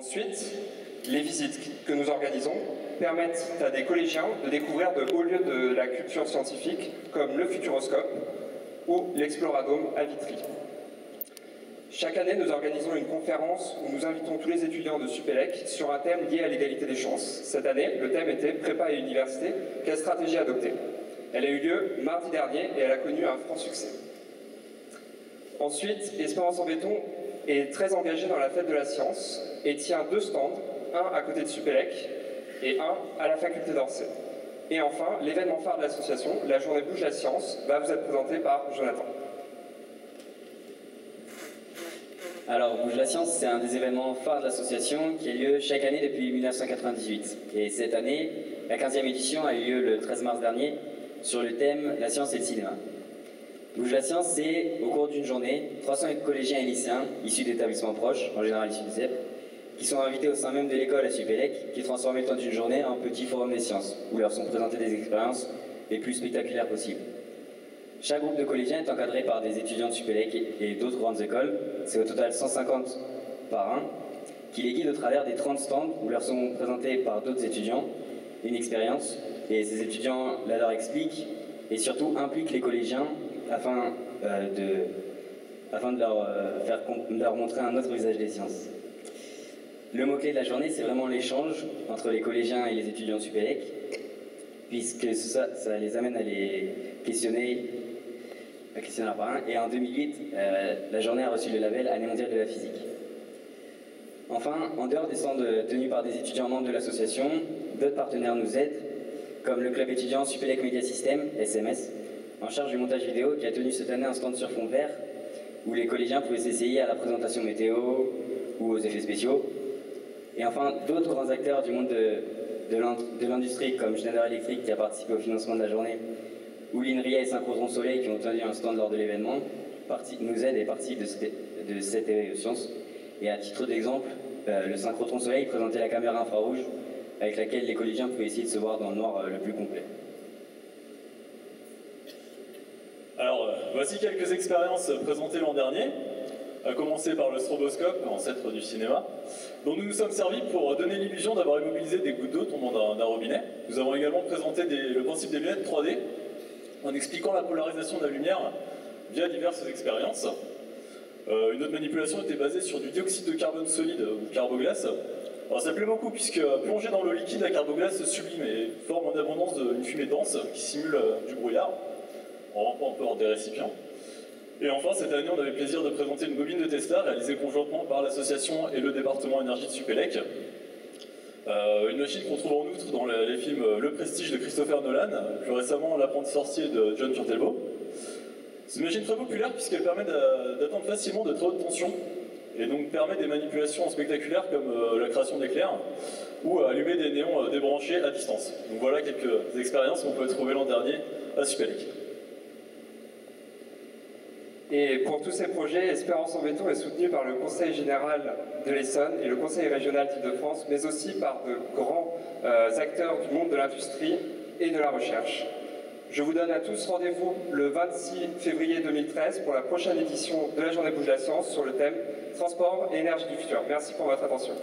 Ensuite, les visites que nous organisons permettent à des collégiens de découvrir de hauts lieux de la culture scientifique comme le Futuroscope ou l'Exploradome à Vitry. Chaque année, nous organisons une conférence où nous invitons tous les étudiants de Supélec sur un thème lié à l'égalité des chances. Cette année, le thème était Prépa et université, quelle stratégie adopter? Elle a eu lieu mardi dernier et elle a connu un franc succès. Ensuite, Espérance en béton est très engagée dans la fête de la science et tient 2 stands, un à côté de Supélec et un à la faculté d'Orsay. Et enfin, l'événement phare de l'association, la journée Bouge la science, va vous être présenté par Jonathan. Alors, Bouge la science, c'est un des événements phares de l'association qui a lieu chaque année depuis 1998. Et cette année, la 15e édition a eu lieu le 13 mars dernier sur le thème La science et le cinéma. Bouge la science, c'est au cours d'une journée, 300 collégiens et lycéens issus d'établissements proches, en général issus du CEP, qui sont invités au sein même de l'école à Supélec, qui transforment le temps d'une journée en petit forum des sciences, où leur sont présentées des expériences les plus spectaculaires possibles. Chaque groupe de collégiens est encadré par des étudiants de Supélec et d'autres grandes écoles. C'est au total 150 par un, qui les guident au travers des 30 stands où leur sont présentés par d'autres étudiants une expérience. Et ces étudiants la leur expliquent et surtout impliquent les collégiens afin de leur montrer un autre usage des sciences. Le mot-clé de la journée, c'est vraiment l'échange entre les collégiens et les étudiants de Supélec, puisque ça les amène à les questionner un par un. Et en 2008, la journée a reçu le label Année mondiale de la physique. Enfin, en dehors des stands tenus par des étudiants membres de l'association, d'autres partenaires nous aident, comme le club étudiant Supélec Media System, SMS, en charge du montage vidéo, qui a tenu cette année un stand sur fond vert, où les collégiens pouvaient s'essayer à la présentation météo ou aux effets spéciaux. Et enfin, d'autres grands acteurs du monde de l'industrie, comme Schneider Electric, qui a participé au financement de la journée, ou l'INRIA et Synchrotron Soleil, qui ont tenu un stand lors de l'événement, nous aident et participent de cette science. Et à titre d'exemple, le Synchrotron Soleil présentait la caméra infrarouge, avec laquelle les collégiens pouvaient essayer de se voir dans le noir le plus complet. Alors, voici quelques expériences présentées l'an dernier, à commencer par le stroboscope, ancêtre du cinéma, dont nous nous sommes servis pour donner l'illusion d'avoir immobilisé des gouttes d'eau tombant d'un robinet. Nous avons également présenté le principe des lunettes 3D, en expliquant la polarisation de la lumière via diverses expériences. Une autre manipulation était basée sur du dioxyde de carbone solide ou carboglace. Alors ça plaît beaucoup puisque plongé dans l'eau liquide, la carboglace se sublime et forme en abondance une fumée dense qui simule du brouillard, en rampant un peu hors des récipients. Et enfin, cette année, on avait le plaisir de présenter une bobine de Tesla réalisée conjointement par l'association et le département énergie de Supélec. Une machine qu'on trouve en outre dans les films Le Prestige de Christopher Nolan, plus récemment L'Apprenti sorcier de John Turtelbaum. C'est une machine très populaire puisqu'elle permet d'atteindre facilement de très hautes tensions et donc permet des manipulations spectaculaires comme la création d'éclairs ou allumer des néons débranchés à distance. Donc voilà quelques expériences qu'on peut trouver l'an dernier à Supélec. Et pour tous ces projets, Espérance en béton est soutenue par le Conseil général de l'Essonne et le Conseil régional d'Île-de-France, mais aussi par de grands acteurs du monde de l'industrie et de la recherche. Je vous donne à tous rendez-vous le 26 février 2013 pour la prochaine édition de la Journée Bouge la Science sur le thème Transport et énergie du futur. Merci pour votre attention.